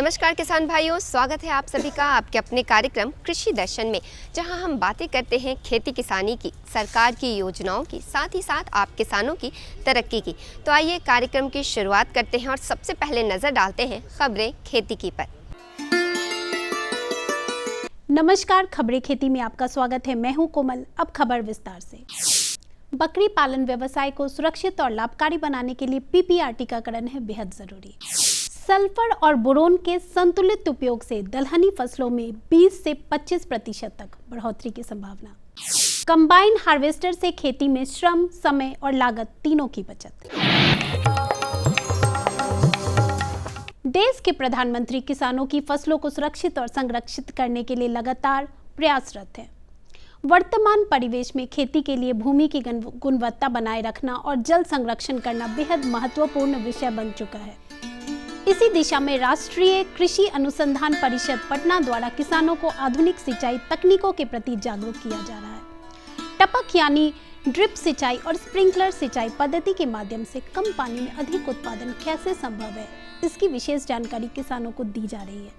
नमस्कार किसान भाइयों, स्वागत है आप सभी का आपके अपने कार्यक्रम कृषि दर्शन में, जहां हम बातें करते हैं खेती किसानी की, सरकार की योजनाओं की, साथ ही साथ आप किसानों की तरक्की की। तो आइए कार्यक्रम की शुरुआत करते हैं और सबसे पहले नज़र डालते हैं खबरें खेती की पर। नमस्कार, खबरें खेती में आपका स्वागत है। मैं हूं कोमल। अब खबर विस्तार से। बकरी पालन व्यवसाय को सुरक्षित और लाभकारी बनाने के लिए पीपीआर टीकाकरण है बेहद जरूरी। सल्फर और बोरोन के संतुलित उपयोग से दलहनी फसलों में 20 से 25% तक बढ़ोतरी की संभावना। कंबाइन हार्वेस्टर से खेती में श्रम, समय और लागत तीनों की बचत। देश के प्रधानमंत्री किसानों की फसलों को सुरक्षित और संरक्षित करने के लिए लगातार प्रयासरत हैं। वर्तमान परिवेश में खेती के लिए भूमि की गुणवत्ता बनाए रखना और जल संरक्षण करना बेहद महत्वपूर्ण विषय बन चुका है। इसी दिशा में राष्ट्रीय कृषि अनुसंधान परिषद पटना द्वारा किसानों को आधुनिक सिंचाई तकनीकों के प्रति जागरूक किया जा रहा है। टपक यानी ड्रिप सिंचाई और स्प्रिंकलर सिंचाई पद्धति के माध्यम से कम पानी में अधिक उत्पादन कैसे संभव है, इसकी विशेष जानकारी किसानों को दी जा रही है।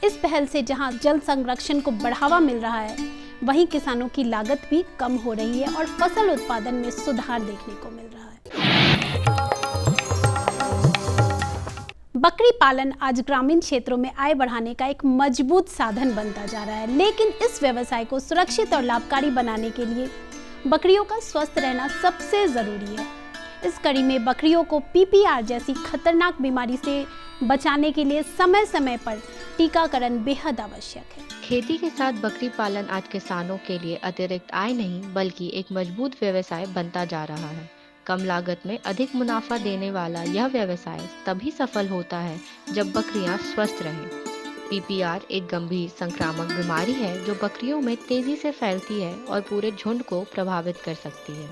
इस पहल से जहां जल संरक्षण को बढ़ावा मिल रहा है, वहीं किसानों की लागत भी कम हो रही है और फसल उत्पादन में सुधार देखने को मिल रहा है। बकरी पालन आज ग्रामीण क्षेत्रों में आय बढ़ाने का एक मजबूत साधन बनता जा रहा है, लेकिन इस व्यवसाय को सुरक्षित और लाभकारी बनाने के लिए बकरियों का स्वस्थ रहना सबसे जरूरी है। इस कड़ी में बकरियों को पीपीआर जैसी खतरनाक बीमारी से बचाने के लिए समय समय पर टीकाकरण बेहद आवश्यक है। खेती के साथ बकरी पालन आज किसानों के लिए अतिरिक्त आय नहीं बल्कि एक मजबूत व्यवसाय बनता जा रहा है। कम लागत में अधिक मुनाफा देने वाला यह व्यवसाय तभी सफल होता है जब बकरियां स्वस्थ रहें। पीपीआर एक गंभीर संक्रामक बीमारी है जो बकरियों में तेजी से फैलती है और पूरे झुंड को प्रभावित कर सकती है।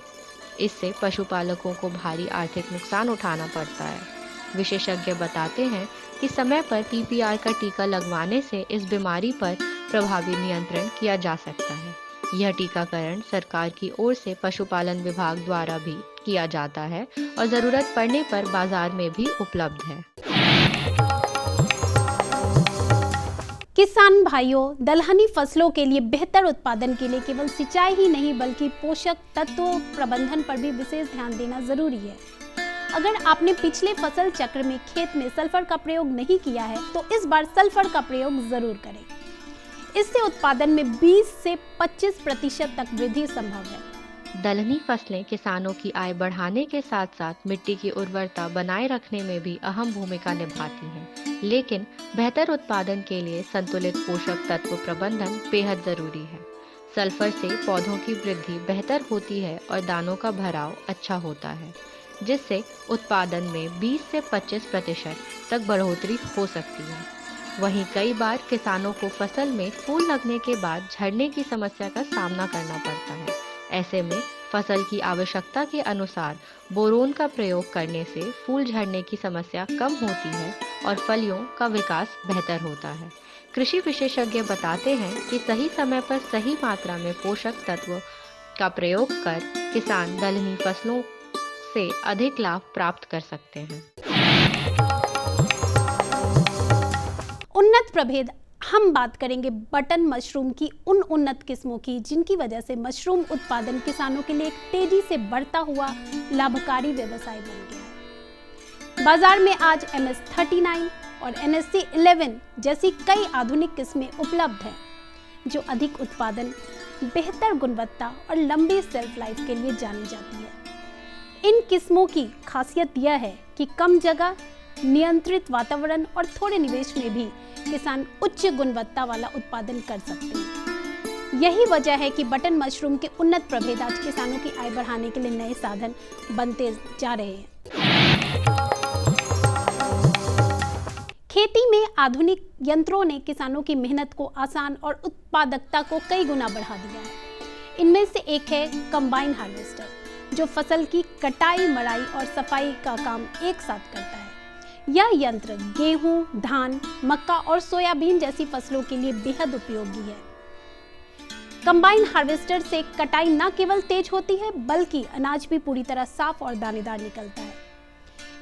इससे पशुपालकों को भारी आर्थिक नुकसान उठाना पड़ता है। विशेषज्ञ बताते हैं कि समय पर पीपीआर का टीका लगवाने से इस बीमारी पर प्रभावी नियंत्रण किया जा सकता है। यह टीकाकरण सरकार की ओर से पशुपालन विभाग द्वारा भी किया जाता है और जरूरत पड़ने पर बाजार में भी उपलब्ध है। किसान भाइयों, दलहनी फसलों के लिए बेहतर उत्पादन के लिए केवल सिंचाई ही नहीं बल्कि पोषक तत्वों प्रबंधन पर भी विशेष ध्यान देना जरूरी है। अगर आपने पिछले फसल चक्र में खेत में सल्फर का प्रयोग नहीं किया है तो इस बार सल्फर का प्रयोग जरूर करें। इससे उत्पादन में 20 से 25% तक वृद्धि संभव है। दलहनी फसलें किसानों की आय बढ़ाने के साथ साथ मिट्टी की उर्वरता बनाए रखने में भी अहम भूमिका निभाती हैं। लेकिन बेहतर उत्पादन के लिए संतुलित पोषक तत्व प्रबंधन बेहद जरूरी है। सल्फर से पौधों की वृद्धि बेहतर होती है और दानों का भराव अच्छा होता है, जिससे उत्पादन में 20 से 25% तक बढ़ोतरी हो सकती है। वहीं कई बार किसानों को फसल में फूल लगने के बाद झड़ने की समस्या का सामना करना पड़ता है। ऐसे में फसल की आवश्यकता के अनुसार बोरोन का प्रयोग करने से फूल झड़ने की समस्या कम होती है और फलियों का विकास बेहतर होता है। कृषि विशेषज्ञ बताते हैं कि सही समय पर सही मात्रा में पोषक तत्व का प्रयोग कर किसान दलहनी फसलों से अधिक लाभ प्राप्त कर सकते हैं। उन्नत प्रभेद। हम बात करेंगे बटन मशरूम की उन उन्नत किस्मों की जिनकी वजह से मशरूम उत्पादन किसानों के लिए एक तेजी से बढ़ता हुआ लाभकारी व्यवसाय बन गया है। बाजार में आज MS39 और NSC 11 जैसी कई आधुनिक किस्में उपलब्ध हैं जो अधिक उत्पादन, बेहतर गुणवत्ता और लंबी सेल्फ लाइफ के लिए जानी जाती है। इन किस्मों की खासियत यह है कि कम जगह, नियंत्रित वातावरण और थोड़े निवेश में भी किसान उच्च गुणवत्ता वाला उत्पादन कर सकते हैं। यही वजह है कि बटन मशरूम के उन्नत प्रभेद आज किसानों की आय बढ़ाने के लिए नए साधन बनते जा रहे हैं। खेती में आधुनिक यंत्रों ने किसानों की मेहनत को आसान और उत्पादकता को कई गुना बढ़ा दिया है। इनमें से एक है कंबाइन हार्वेस्टर, जो फसल की कटाई, मड़ाई और सफाई का काम एक साथ करता है। यह यंत्र गेहूं, धान, मक्का और सोयाबीन जैसी फसलों के लिए बेहद उपयोगी है। कंबाइन हार्वेस्टर से कटाई न केवल तेज होती है बल्कि अनाज भी पूरी तरह साफ और दानेदार निकलता है।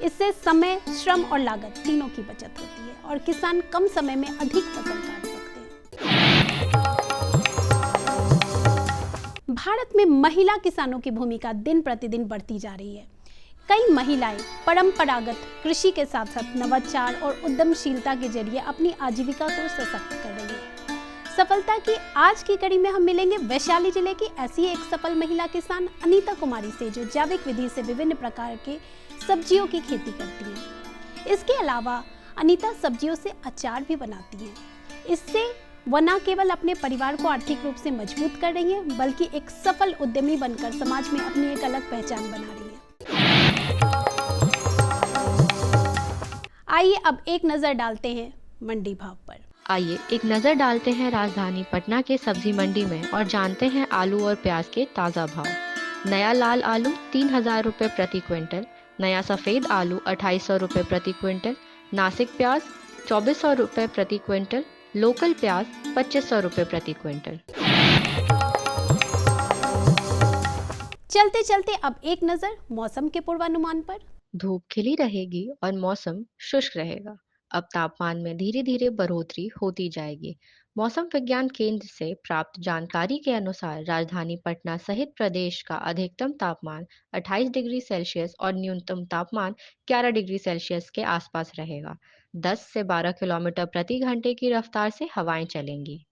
इससे समय, श्रम और लागत तीनों की बचत होती है और किसान कम समय में अधिक फसल काट सकते हैं। भारत में महिला किसानों की भूमिका दिन प्रतिदिन बढ़ती जा रही है। कई महिलाएं परंपरागत कृषि के साथ साथ नवाचार और उद्यमशीलता के जरिए अपनी आजीविका को सशक्त कर रही है। सफलता की आज की कड़ी में हम मिलेंगे वैशाली जिले की ऐसी एक सफल महिला किसान अनीता कुमारी से, जो जैविक विधि से विभिन्न प्रकार के सब्जियों की खेती करती हैं। इसके अलावा अनीता सब्जियों से अचार भी बनाती हैं। इससे वह न केवल अपने परिवार को आर्थिक रूप से मजबूत कर रही है, बल्कि एक सफल उद्यमी बनकर समाज में अपनी एक अलग पहचान बना रही है। आइए अब एक नजर डालते हैं मंडी भाव पर। आइए एक नज़र डालते हैं राजधानी पटना के सब्जी मंडी में और जानते हैं आलू और प्याज के ताज़ा भाव। नया लाल आलू 3,000 रुपये प्रति क्विंटल, नया सफ़ेद आलू 2,800 रुपये प्रति क्विंटल, नासिक प्याज 2,400 रुपये प्रति क्विंटल, लोकल प्याज 2,500 रुपये प्रति क्विंटल। चलते चलते अब एक नजर मौसम के पूर्वानुमान पर। धूप खिली रहेगी और मौसम शुष्क रहेगा। अब तापमान में धीरे धीरे बढ़ोतरी होती जाएगी। मौसम विज्ञान केंद्र से प्राप्त जानकारी के अनुसार राजधानी पटना सहित प्रदेश का अधिकतम तापमान 28 डिग्री सेल्सियस और न्यूनतम तापमान 11 डिग्री सेल्सियस के आसपास रहेगा। 10 से 12 किलोमीटर प्रति घंटे की रफ्तार से हवाएं चलेंगी।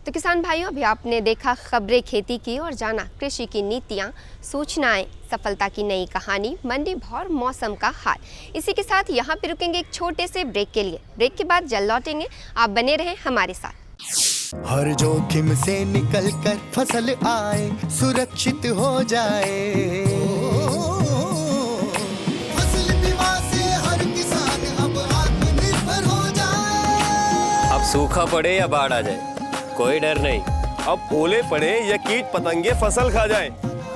तो किसान भाइयों, अभी आपने देखा खबरें खेती की और जाना कृषि की नीतियाँ, सूचनाएं, सफलता की नई कहानी, मंडी भाव और मौसम का हाल। इसी के साथ यहाँ पे रुकेंगे एक छोटे से ब्रेक के लिए। ब्रेक के बाद जल्द लौटेंगे, आप बने रहें हमारे साथ। हर जोखिम से निकल कर फसल आए, सुरक्षित हो जाए। फसल बीमा से हर किसान अब आत्मनिर्भर हो जाए। अब सूखा पड़े या बाढ़ आ जाए, कोई डर नहीं। अब ओले पड़े या कीट पतंगे फसल खा जाए,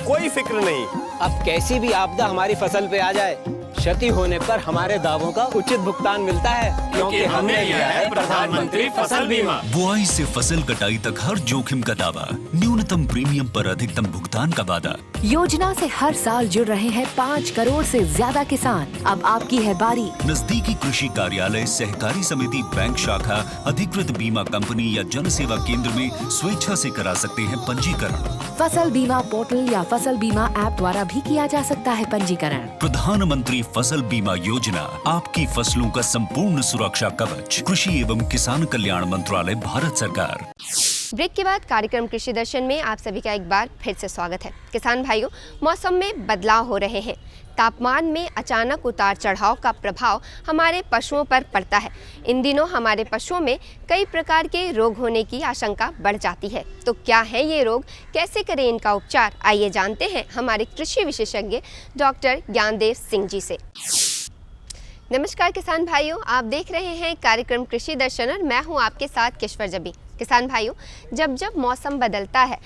कोई फिक्र नहीं। अब कैसी भी आपदा हमारी फसल पे आ जाए, क्षति होने पर हमारे दावों का उचित भुगतान मिलता है, क्योंकि हमने लिया है प्रधानमंत्री फसल बीमा। बुआई से फसल कटाई तक हर जोखिम का दावा, न्यूनतम प्रीमियम पर अधिकतम भुगतान का वादा। योजना से हर साल जुड़ रहे हैं 5 करोड़ से ज्यादा किसान। अब आपकी है बारी। नजदीकी कृषि कार्यालय, सहकारी समिति, बैंक शाखा, अधिकृत बीमा कंपनी या जन सेवा केंद्र में स्वेच्छा से करा सकते हैं पंजीकरण। फसल बीमा पोर्टल या फसल बीमा ऐप द्वारा भी किया जा सकता है पंजीकरण। प्रधानमंत्री फसल बीमा योजना, आपकी फसलों का संपूर्ण सुरक्षा कवच। कृषि एवं किसान कल्याण मंत्रालय, भारत सरकार। ब्रेक के बाद कार्यक्रम कृषि दर्शन में आप सभी का एक बार फिर से स्वागत है। किसान भाइयों, मौसम में बदलाव हो रहे हैं। तापमान में अचानक उतार चढ़ाव का प्रभाव हमारे पशुओं पर पड़ता है। इन दिनों हमारे पशुओं में कई प्रकार के रोग होने की आशंका बढ़ जाती है। तो क्या है ये रोग, कैसे करें इनका उपचार, आइए जानते हैं हमारे कृषि विशेषज्ञ डॉक्टर ज्ञानदेव सिंह जी से। नमस्कार किसान भाइयों, आप देख रहे हैं कार्यक्रम कृषि दर्शन और मैं हूं आपके साथ किश्वर जबी। किसान भाइयों, जब जब मौसम बदलता है,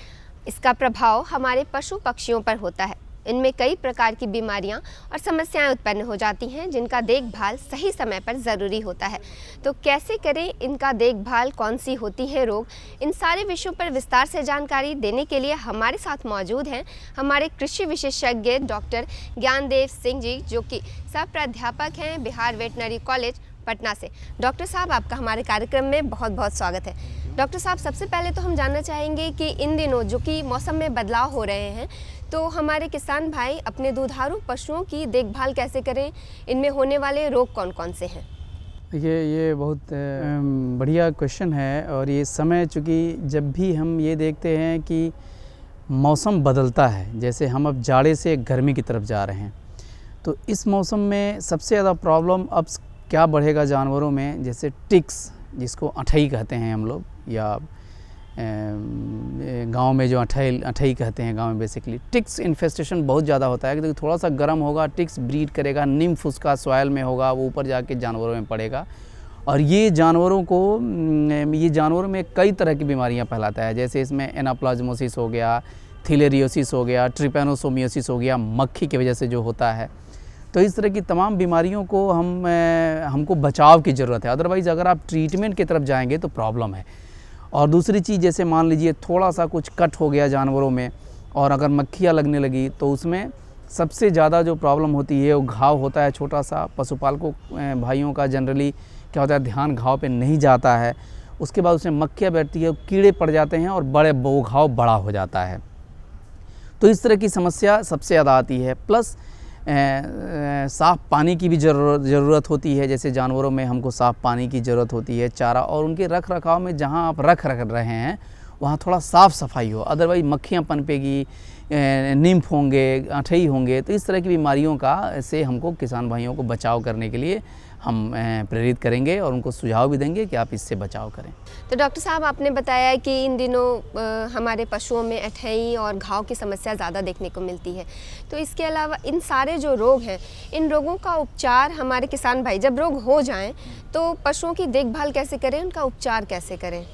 इसका प्रभाव हमारे पशु पक्षियों पर होता है। इनमें कई प्रकार की बीमारियां और समस्याएं उत्पन्न हो जाती हैं, जिनका देखभाल सही समय पर ज़रूरी होता है। तो कैसे करें इनका देखभाल, कौन सी होती है रोग, इन सारे विषयों पर विस्तार से जानकारी देने के लिए हमारे साथ मौजूद हैं हमारे कृषि विशेषज्ञ डॉक्टर ज्ञानदेव सिंह जी, जो कि सह प्राध्यापक हैं बिहार वेटनरी कॉलेज पटना से। डॉक्टर साहब, आपका हमारे कार्यक्रम में बहुत बहुत स्वागत है। डॉक्टर साहब, सबसे पहले तो हम जानना चाहेंगे कि इन दिनों जो कि मौसम में बदलाव हो रहे हैं, तो हमारे किसान भाई अपने दुधारू पशुओं की देखभाल कैसे करें, इनमें होने वाले रोग कौन कौन से हैं? ये बहुत बढ़िया क्वेश्चन है। और ये समय, चूँकि जब भी हम ये देखते हैं कि मौसम बदलता है, जैसे हम अब जाड़े से गर्मी की तरफ जा रहे हैं, तो इस मौसम में सबसे ज़्यादा प्रॉब्लम अब क्या बढ़ेगा जानवरों में, जैसे टिक्स, जिसको अठई कहते हैं हम लोग, या गांव में जो अठई कहते हैं गांव में, बेसिकली टिक्स इन्फेस्टेशन बहुत ज़्यादा होता है। क्योंकि थोड़ा सा गर्म होगा, टिक्स ब्रीड करेगा, निम्फ उसका सॉइल में होगा, वो ऊपर जाके जानवरों में पड़ेगा और ये जानवरों में कई तरह की बीमारियां फैलाता है। जैसे इसमें एनाप्लाज्मोसिस हो गया, थिलेरियोसिस हो गया, ट्रिपैनोसोमियोसिस हो गया, मक्खी की वजह से जो होता है। तो इस तरह की तमाम बीमारियों को हमको बचाव की ज़रूरत है। अदरवाइज़ अगर आप ट्रीटमेंट की तरफ जाएंगे तो प्रॉब्लम है। और दूसरी चीज़, जैसे मान लीजिए थोड़ा सा कुछ कट हो गया जानवरों में और अगर मक्खियाँ लगने लगी, तो उसमें सबसे ज़्यादा जो प्रॉब्लम होती है वो घाव होता है छोटा सा। पशुपालकों भाइयों का जनरली क्या होता है, ध्यान घाव पे नहीं जाता है। उसके बाद उसमें मक्खियाँ बैठती है, कीड़े पड़ जाते हैं और वो घाव बड़ा हो जाता है। तो इस तरह की समस्या सबसे ज़्यादा आती है। प्लस साफ़ पानी की भी ज़रूरत होती है। जैसे जानवरों में हमको साफ़ पानी की ज़रूरत होती है, चारा, और उनके रख रखाव में जहाँ आप रख रहे हैं वहाँ थोड़ा साफ़ सफाई हो, अदरवाइज़ मक्खियाँ पनपेगी, निम्फ होंगे, अठई होंगे। तो इस तरह की बीमारियों का से हमको किसान भाइयों को बचाव करने के लिए हम प्रेरित करेंगे और उनको सुझाव भी देंगे कि आप इससे बचाव करें। तो डॉक्टर साहब, आपने बताया कि इन दिनों हमारे पशुओं में अठई और घाव की समस्या ज़्यादा देखने को मिलती है। तो इसके अलावा इन सारे जो रोग हैं, इन रोगों का उपचार हमारे किसान भाई जब रोग हो जाएं तो पशुओं की देखभाल कैसे करें, उनका उपचार कैसे करें?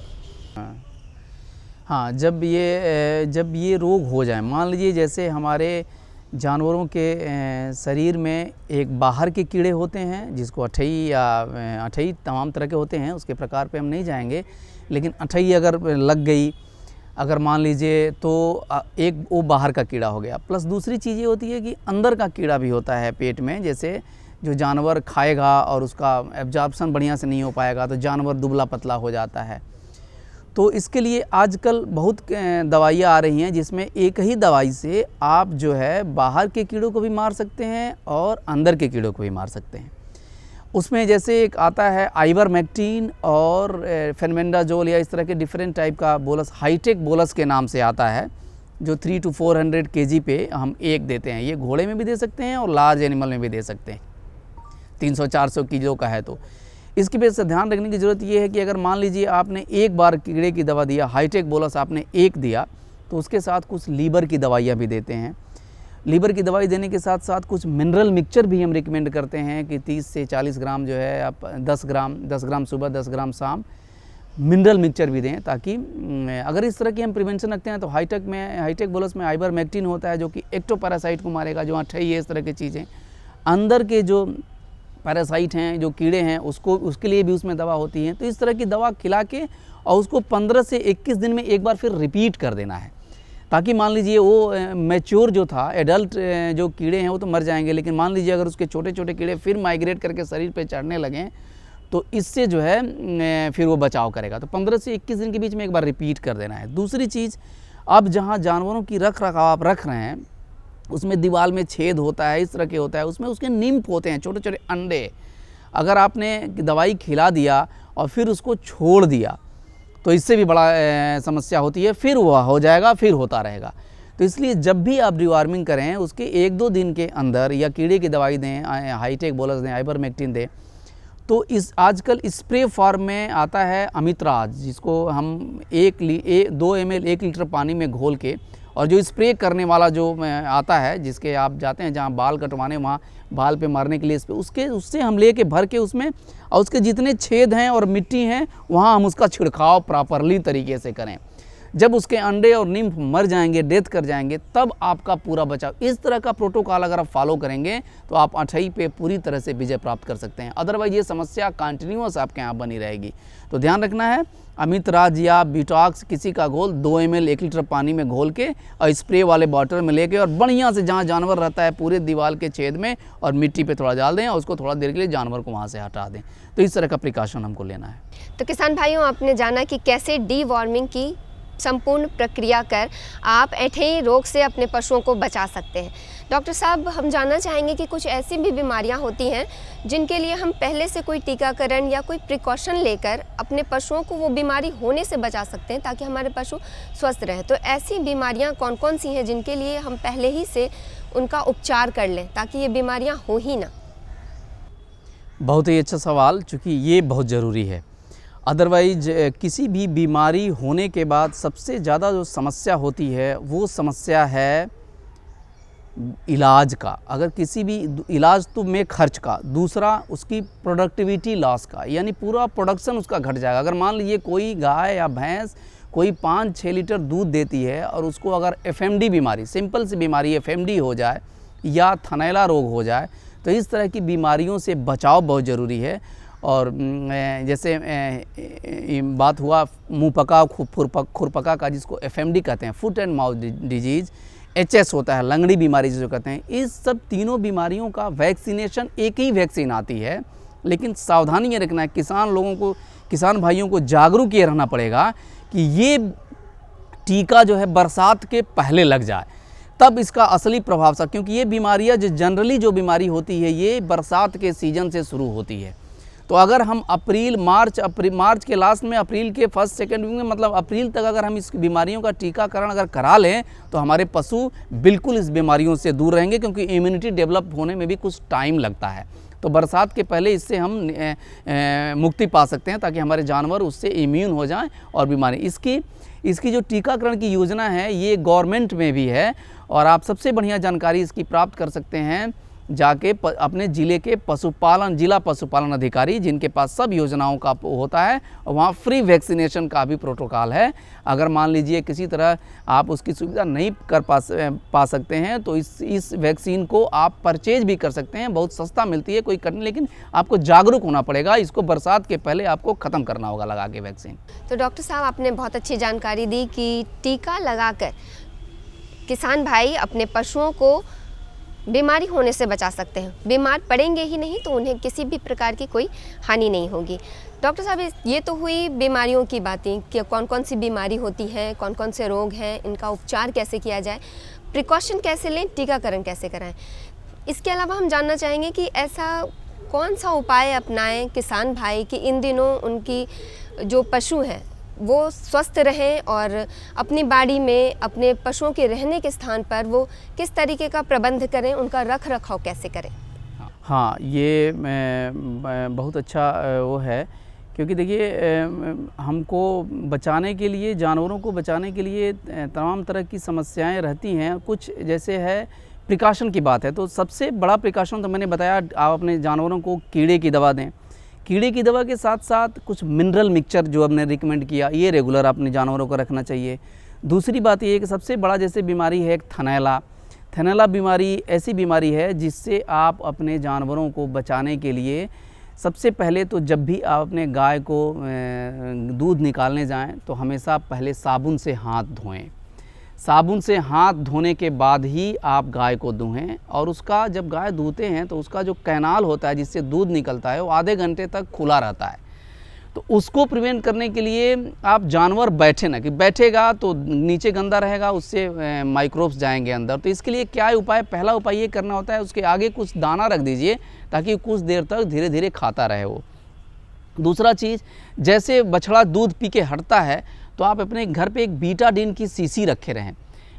हाँ, जब ये रोग हो जाए, मान लीजिए जैसे हमारे जानवरों के शरीर में एक बाहर के कीड़े होते हैं जिसको अठई या अठई तमाम तरह के होते हैं, उसके प्रकार पे हम नहीं जाएंगे, लेकिन अठई अगर लग गई, अगर मान लीजिए, तो एक वो बाहर का कीड़ा हो गया। प्लस दूसरी चीज़ ये होती है कि अंदर का कीड़ा भी होता है पेट में। जैसे जो जानवर खाएगा और उसका एब्जॉर्प्शन बढ़िया से नहीं हो पाएगा तो जानवर दुबला पतला हो जाता है। तो इसके लिए आजकल बहुत दवाइयाँ आ रही हैं जिसमें एक ही दवाई से आप जो है बाहर के कीड़ों को भी मार सकते हैं और अंदर के कीड़ों को भी मार सकते हैं। उसमें जैसे एक आता है आइवरमेक्टिन और फेनबेंडाजोल या इस तरह के डिफरेंट टाइप का बोलस, हाईटेक बोलस के नाम से आता है, जो 300 to 400 kg पे हम एक देते हैं। ये घोड़े में भी दे सकते हैं और लार्ज एनिमल में भी दे सकते हैं, 300-400 किलो का है। तो इसकी वजह से ध्यान रखने की ज़रूरत ये है कि अगर मान लीजिए आपने एक बार कीड़े की दवा दिया, हाईटेक बोलस आपने एक दिया, तो उसके साथ कुछ लीवर की दवाइयाँ भी देते हैं। लीवर की दवाई देने के साथ साथ कुछ मिनरल मिक्सचर भी हम रिकमेंड करते हैं कि 30 से 40 ग्राम जो है आप 10 ग्राम सुबह 10 ग्राम शाम मिनरल मिक्सचर भी दें, ताकि अगर इस तरह की हम प्रिवेंशन रखते हैं तो हाईटेक बोलस में आइवरमेक्टिन होता है जो कि एक्टोपैरासाइट को मारेगा, जो अठई है, इस तरह की चीज़ें। अंदर के जो पैरासाइट हैं, जो कीड़े हैं, उसके लिए भी उसमें दवा होती है। तो इस तरह की दवा खिला के और उसको 15 से 21 दिन में एक बार फिर रिपीट कर देना है, ताकि मान लीजिए वो मैच्योर जो था, एडल्ट जो कीड़े हैं वो तो मर जाएंगे, लेकिन मान लीजिए अगर उसके छोटे छोटे कीड़े फिर माइग्रेट करके शरीर पे चढ़ने लगें तो इससे जो है फिर वो बचाव करेगा। तो 15 से 21 दिन के बीच में एक बार रिपीट कर देना है। दूसरी चीज़, अब जहाँ जानवरों की रख रखाव आप रख रहे हैं उसमें दीवार में छेद होता है, इस तरह के होता है, उसमें उसके निम्फ होते हैं, छोटे छोटे अंडे। अगर आपने दवाई खिला दिया और फिर उसको छोड़ दिया तो इससे भी बड़ा समस्या होती है, फिर वह हो जाएगा, फिर होता रहेगा। तो इसलिए जब भी आप डिवॉर्मिंग करें उसके 1-2 दिन के अंदर या कीड़े की दवाई दें, हाईटेक बोलस दें, आइवरमेक्टिन दें। तो इस आजकल स्प्रे फॉर्म में आता है अमितराज, जिसको हम 2 ml 1 लीटर पानी में घोल के, और जो स्प्रे करने वाला जो आता है, जिसके आप जाते हैं जहाँ बाल कटवाने, वहाँ बाल पे मारने के लिए उससे हम लेके भर के उसमें, और उसके जितने छेद हैं और मिट्टी हैं वहाँ हम उसका छिड़काव प्रॉपरली तरीके से करें। जब उसके अंडे और निम्फ मर जाएंगे, डेथ कर जाएंगे, तब आपका पूरा बचाव। इस तरह का प्रोटोकॉल अगर आप फॉलो करेंगे तो आप अठई पे पूरी तरह से विजय प्राप्त कर सकते हैं। अदरवाइज ये समस्या कंटिन्यूअस आपके यहाँ बनी रहेगी। तो ध्यान रखना है, अमितराज या ब्यूटॉक्स किसी का घोल 2 ml 1 लीटर पानी में घोल के और स्प्रे वाले बॉटल में लेके और बढ़िया से जहाँ जानवर रहता है पूरे दीवार के छेद में और मिट्टी पे थोड़ा डाल दें और उसको थोड़ा देर के लिए जानवर को वहाँ से हटा दें। तो इस तरह का प्रिकॉशन हमको लेना है। तो किसान भाइयों, आपने जाना कि कैसे डीवॉर्मिंग की संपूर्ण प्रक्रिया कर आप अठई रोग से अपने पशुओं को बचा सकते हैं। डॉक्टर साहब, हम जानना चाहेंगे कि कुछ ऐसी भी बीमारियां होती हैं जिनके लिए हम पहले से कोई टीकाकरण या कोई प्रिकॉशन लेकर अपने पशुओं को वो बीमारी होने से बचा सकते हैं ताकि हमारे पशु स्वस्थ रहें। तो ऐसी बीमारियां कौन कौन सी हैं जिनके लिए हम पहले ही से उनका उपचार कर लें ताकि ये बीमारियां हो ही ना? बहुत ही अच्छा सवाल, चूँकि ये बहुत ज़रूरी है। अदरवाइज किसी भी बीमारी होने के बाद सबसे ज़्यादा जो समस्या होती है वो समस्या है इलाज का। अगर किसी भी इलाज तो में खर्च का, दूसरा उसकी प्रोडक्टिविटी लॉस का, यानी पूरा प्रोडक्शन उसका घट जाएगा। अगर मान लीजिए कोई गाय या भैंस कोई 5-6 लीटर दूध देती है और उसको अगर FMD बीमारी, सिंपल सी बीमारी FMD हो जाए या थनैला रोग हो जाए, तो इस तरह की बीमारियों से बचाव बहुत ज़रूरी है। और जैसे बात हुआ मुँह पका खुरपका का, जिसको FMD कहते हैं, foot and mouth disease, HS होता है, लंगड़ी बीमारी जिसे कहते हैं, इस सब तीनों बीमारियों का वैक्सीनेशन एक ही वैक्सीन आती है। लेकिन सावधानी ये रखना है, किसान भाइयों को जागरूक ये रहना पड़ेगा कि ये टीका जो है बरसात के पहले लग जाए, तब इसका असली प्रभाव सा, क्योंकि ये बीमारियां जनरली जो बीमारी होती है ये बरसात के सीजन से शुरू होती है। तो अगर हम मार्च के लास्ट में, अप्रैल के फर्स्ट सेकेंड वीक में, मतलब अप्रैल तक अगर हम इस बीमारियों का टीकाकरण अगर करा लें तो हमारे पशु बिल्कुल इस बीमारियों से दूर रहेंगे, क्योंकि इम्यूनिटी डेवलप होने में भी कुछ टाइम लगता है। तो बरसात के पहले इससे हम मुक्ति पा सकते हैं, ताकि हमारे जानवर उससे इम्यून हो जाएं और बीमारी। इसकी जो टीकाकरण की योजना है ये गवर्नमेंट में भी है, और आप सबसे बढ़िया जानकारी इसकी प्राप्त कर सकते हैं जाके अपने ज़िले के जिला पशुपालन अधिकारी, जिनके पास सब योजनाओं का होता है, और वहाँ फ्री वैक्सीनेशन का भी प्रोटोकॉल है। अगर मान लीजिए किसी तरह आप उसकी सुविधा नहीं कर पा सकते हैं तो इस वैक्सीन को आप परचेज भी कर सकते हैं, बहुत सस्ता मिलती है, कोई करनी, लेकिन आपको जागरूक होना पड़ेगा, इसको बरसात के पहले आपको ख़त्म करना होगा लगा के वैक्सीन। तो डॉक्टर साहब, आपने बहुत अच्छी जानकारी दी कि टीका लगाकर किसान भाई अपने पशुओं को बीमारी होने से बचा सकते हैं। बीमार पड़ेंगे ही नहीं तो उन्हें किसी भी प्रकार की कोई हानि नहीं होगी। डॉक्टर साहब, ये तो हुई बीमारियों की बातें कि कौन कौन सी बीमारी होती है, कौन कौन से रोग हैं, इनका उपचार कैसे किया जाए, प्रिकॉशन कैसे लें, टीकाकरण कैसे कराएं। इसके अलावा हम जानना चाहेंगे कि ऐसा कौन सा उपाय अपनाएं किसान भाई कि इन दिनों उनकी जो पशु हैं वो स्वस्थ रहें, और अपनी बाड़ी में अपने पशुओं के रहने के स्थान पर वो किस तरीके का प्रबंध करें, उनका रख रखाव कैसे करें। हाँ, ये बहुत अच्छा वो है, क्योंकि देखिए हमको बचाने के लिए, जानवरों को बचाने के लिए तमाम तरह की समस्याएं रहती हैं। कुछ जैसे है प्रिकॉशन की बात है, तो सबसे बड़ा प्रिकॉशन तो मैंने बताया, आप अपने जानवरों को कीड़े की दवा दें। कीड़े की दवा के साथ साथ कुछ मिनरल मिक्सचर जो हमने रिकमेंड किया, ये रेगुलर अपने जानवरों को रखना चाहिए। दूसरी बात ये है कि सबसे बड़ा जैसे बीमारी है एक थनैला बीमारी, ऐसी बीमारी है जिससे आप अपने जानवरों को बचाने के लिए सबसे पहले तो जब भी आप अपने गाय को दूध निकालने जाएं तो हमेशा पहले साबुन से हाथ धोएं। साबुन से हाथ धोने के बाद ही आप गाय को दुहें, और उसका जब गाय दूहते हैं तो उसका जो कैनाल होता है जिससे दूध निकलता है वो आधे घंटे तक खुला रहता है। तो उसको प्रिवेंट करने के लिए आप जानवर बैठे ना, कि बैठेगा तो नीचे गंदा रहेगा, उससे माइक्रोब्स जाएंगे अंदर। तो इसके लिए क्या उपाय, पहला उपाय ये करना होता है उसके आगे कुछ दाना रख दीजिए ताकि कुछ देर तक धीरे धीरे खाता रहे वो। दूसरा चीज़, जैसे बछड़ा दूध पी के हटता है तो आप अपने घर पे एक बीटाडीन की शीशी रखे रहें।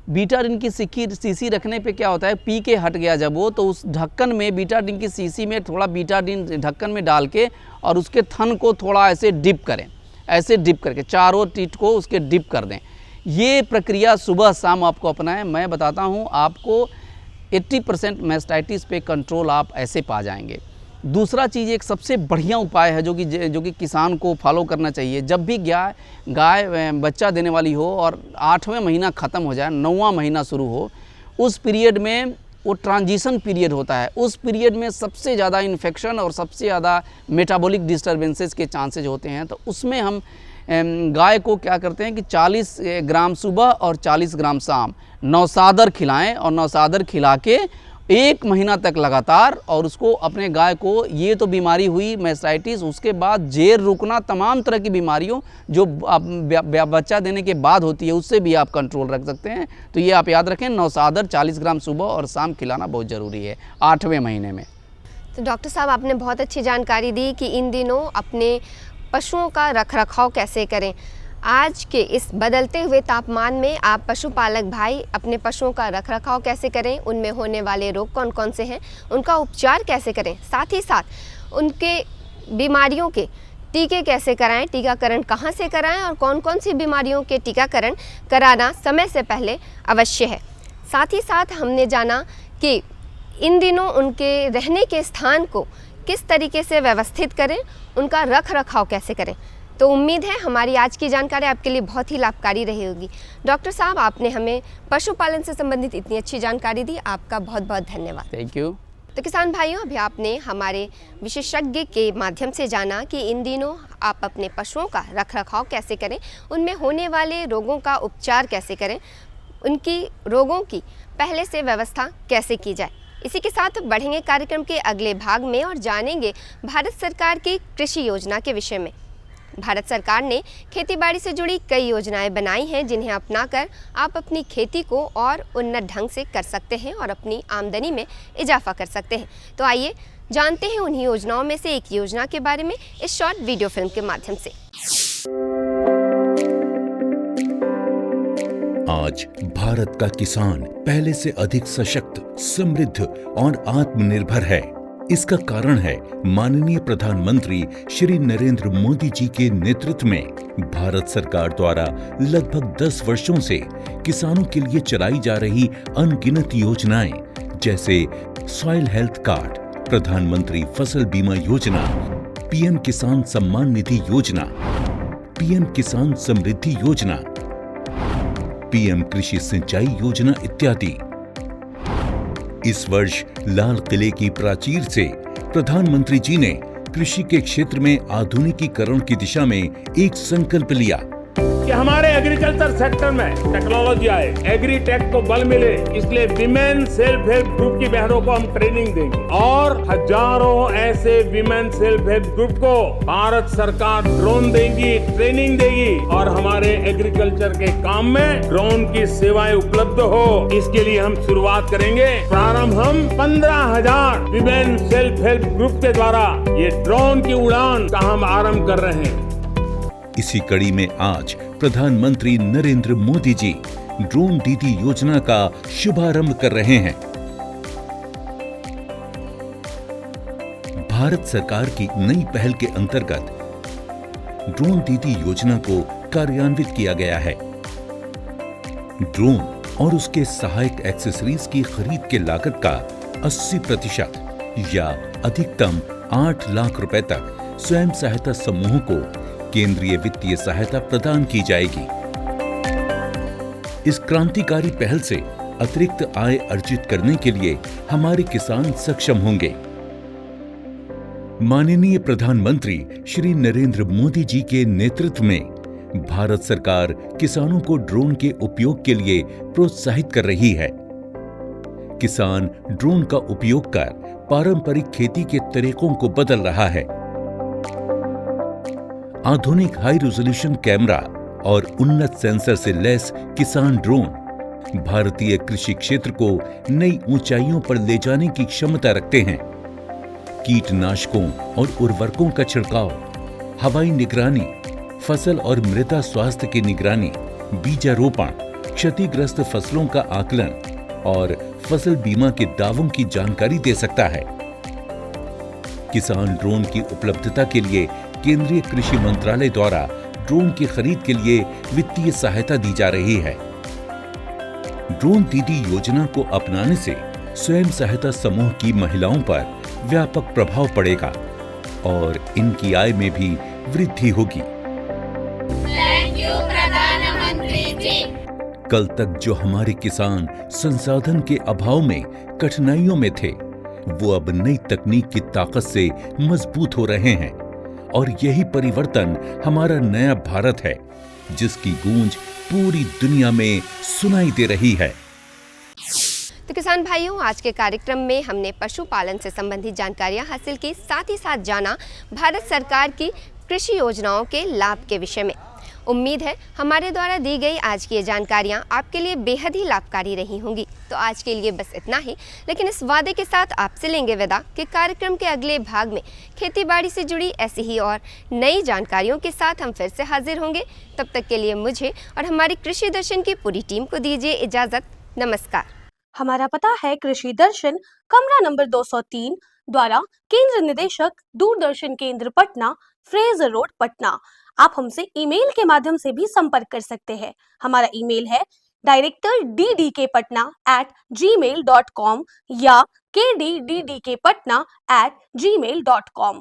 बीटाडीन की शीशी रखने पे क्या होता है, पी के हट गया जब वो, तो उस ढक्कन में, बीटाडीन की शीशी में थोड़ा बीटाडीन ढक्कन में डाल के और उसके थन को थोड़ा ऐसे डिप करें, ऐसे डिप करके चारों टीट को उसके डिप कर दें। ये प्रक्रिया सुबह शाम आपको अपनाएं। मैं बताता हूँ आपको 80% मैस्टाइटिस पे कंट्रोल आप ऐसे पा जाएंगे। दूसरा चीज़, एक सबसे बढ़िया उपाय है जो कि किसान को फॉलो करना चाहिए। जब भी गाय बच्चा देने वाली हो और 8वां महीना ख़त्म हो जाए, 9वां महीना शुरू हो, उस पीरियड में वो ट्रांजिशन पीरियड होता है। उस पीरियड में सबसे ज़्यादा इन्फेक्शन और सबसे ज़्यादा मेटाबॉलिक डिस्टर्बेंसेस के चांसेज होते हैं। तो उसमें हम गाय को क्या करते हैं कि 40 ग्राम सुबह और 40 ग्राम शाम नौसादर खिलाएं, और नौसादर खिला के 1 महीना तक लगातार, और उसको अपने गाय को, ये तो बीमारी हुई मैस्टाइटिस, उसके बाद जेर रुकना, तमाम तरह की बीमारियों जो बच्चा देने के बाद होती है उससे भी आप कंट्रोल रख सकते हैं। तो ये आप याद रखें, नौसादर 40 ग्राम सुबह और शाम खिलाना बहुत ज़रूरी है 8वें महीने में। तो डॉक्टर साहब, आपने बहुत अच्छी जानकारी दी कि इन दिनों अपने पशुओं का रख रखाव कैसे करें। आज के इस बदलते हुए तापमान में आप पशुपालक भाई अपने पशुओं का रखरखाव कैसे करें, उनमें होने वाले रोग कौन कौन से हैं, उनका उपचार कैसे करें, साथ ही साथ उनके बीमारियों के टीके कैसे कराएं, टीकाकरण कहां से कराएं और कौन कौन सी बीमारियों के टीकाकरण कराना समय से पहले अवश्य है। साथ ही साथ हमने जाना कि इन दिनों उनके रहने के स्थान को किस तरीके से व्यवस्थित करें, उनका रख रखाव कैसे करें। तो उम्मीद है हमारी आज की जानकारी आपके लिए बहुत ही लाभकारी रही होगी। डॉक्टर साहब, आपने हमें पशुपालन से संबंधित इतनी अच्छी जानकारी दी, आपका बहुत बहुत धन्यवाद। Thank you. तो किसान भाइयों, अभी आपने हमारे विशेषज्ञ के माध्यम से जाना कि इन दिनों आप अपने पशुओं का रख रखाव कैसे करें, उनमें होने वाले रोगों का उपचार कैसे करें, उनकी रोगों की पहले से व्यवस्था कैसे की जाए। इसी के साथ बढ़ेंगे कार्यक्रम के अगले भाग में और जानेंगे भारत सरकार की कृषि योजना के विषय में। भारत सरकार ने खेतीबाड़ी से जुड़ी कई योजनाएं बनाई हैं जिन्हें अपनाकर आप अपनी खेती को और उन्नत ढंग से कर सकते हैं और अपनी आमदनी में इजाफा कर सकते हैं। तो आइए जानते हैं उन्हीं योजनाओं में से एक योजना के बारे में इस शॉर्ट वीडियो फिल्म के माध्यम से। आज भारत का किसान पहले से अधिक सशक्त, समृद्ध और आत्मनिर्भर है। इसका कारण है माननीय प्रधानमंत्री श्री नरेंद्र मोदी जी के नेतृत्व में भारत सरकार द्वारा लगभग 10 वर्षों से किसानों के लिए चलाई जा रही अनगिनत योजनाएं, जैसे सॉइल हेल्थ कार्ड, प्रधानमंत्री फसल बीमा योजना, पीएम किसान सम्मान निधि योजना, पीएम किसान समृद्धि योजना, पीएम कृषि सिंचाई योजना इत्यादि। इस वर्ष लाल किले की प्राचीर से प्रधानमंत्री जी ने कृषि के क्षेत्र में आधुनिकीकरण की दिशा में एक संकल्प लिया कि हमारे एग्रीकल्चर सेक्टर में टेक्नोलॉजी आए, एग्रीटेक को बल मिले, इसलिए विमेन सेल्फ हेल्प ग्रुप की बहनों को हम ट्रेनिंग देंगे और हजारों ऐसे विमेन सेल्फ हेल्प ग्रुप को भारत सरकार ड्रोन देगी, ट्रेनिंग देगी और हमारे एग्रीकल्चर के काम में ड्रोन की सेवाएं उपलब्ध हो। इसके लिए हम शुरुआत करेंगे। प्रारंभ हम 15,000 विमेन सेल्फ हेल्प ग्रुप के द्वारा ये ड्रोन की उड़ान का हम आरंभ कर रहे हैं। इसी कड़ी में आज प्रधानमंत्री नरेंद्र मोदी जी ड्रोन दीदी योजना का शुभारंभ कर रहे हैं। भारत सरकार की नई पहल के अंतर्गत ड्रोन दीदी योजना को कार्यान्वित किया गया है। ड्रोन और उसके सहायक एक्सेसरीज की खरीद के लागत का 80% या अधिकतम 8 लाख रुपए तक स्वयं सहायता समूहों को केंद्रीय वित्तीय सहायता प्रदान की जाएगी। इस क्रांतिकारी पहल से अतिरिक्त आय अर्जित करने के लिए हमारे किसान सक्षम होंगे। माननीय प्रधानमंत्री श्री नरेंद्र मोदी जी के नेतृत्व में भारत सरकार किसानों को ड्रोन के उपयोग के लिए प्रोत्साहित कर रही है। किसान ड्रोन का उपयोग कर पारंपरिक खेती के तरीकों को बदल रहा है। आधुनिक हाई रेजोल्यूशन कैमरा और उन्नत सेंसर से लैस किसान ड्रोन भारतीय कृषि क्षेत्र को नई ऊंचाइयों पर ले जाने की क्षमता रखते हैं। कीटनाशकों और उर्वरकों का छिड़काव, हवाई निगरानी, फसल और मृदा स्वास्थ्य की निगरानी, बीजारोपण, क्षतिग्रस्त फसलों का आकलन और फसल बीमा के दावों की जानकारी दे सकता है। किसान ड्रोन की उपलब्धता के लिए केंद्रीय कृषि मंत्रालय द्वारा ड्रोन की खरीद के लिए वित्तीय सहायता दी जा रही है। ड्रोन दीदी योजना को अपनाने से स्वयं सहायता समूह की महिलाओं पर व्यापक प्रभाव पड़ेगा और इनकी आय में भी वृद्धि होगी। थैंक यू प्रधानमंत्री जी। कल तक जो हमारे किसान संसाधन के अभाव में कठिनाइयों में थे, वो अब नई तकनीक की ताकत से मजबूत हो रहे हैं और यही परिवर्तन हमारा नया भारत है, जिसकी गूंज पूरी दुनिया में सुनाई दे रही है। तो किसान भाइयों, आज के कार्यक्रम में हमने पशुपालन से संबंधित जानकारियां हासिल की, साथ ही साथ जाना भारत सरकार की कृषि योजनाओं के लाभ के विषय में। उम्मीद है हमारे द्वारा दी गई आज की ये जानकारियां आपके लिए बेहद ही लाभकारी रही होंगी। तो आज के लिए बस इतना ही, लेकिन इस वादे के साथ आपसे लेंगे विदा कि कार्यक्रम के अगले भाग में खेतीबाड़ी से जुड़ी ऐसी ही और नई जानकारियों के साथ हम फिर से हाजिर होंगे। तब तक के लिए मुझे और हमारी कृषि दर्शन की पूरी टीम को दीजिए इजाज़त। नमस्कार। हमारा पता है कृषि दर्शन, कमरा नंबर 203, द्वारा केंद्र निदेशक, दूरदर्शन केंद्र पटना, फ्रेजर रोड, पटना। आप हमसे ईमेल के माध्यम से भी संपर्क कर सकते हैं। हमारा ईमेल है directorddkpatna@gmail.com या kddkpatna@gmail.com।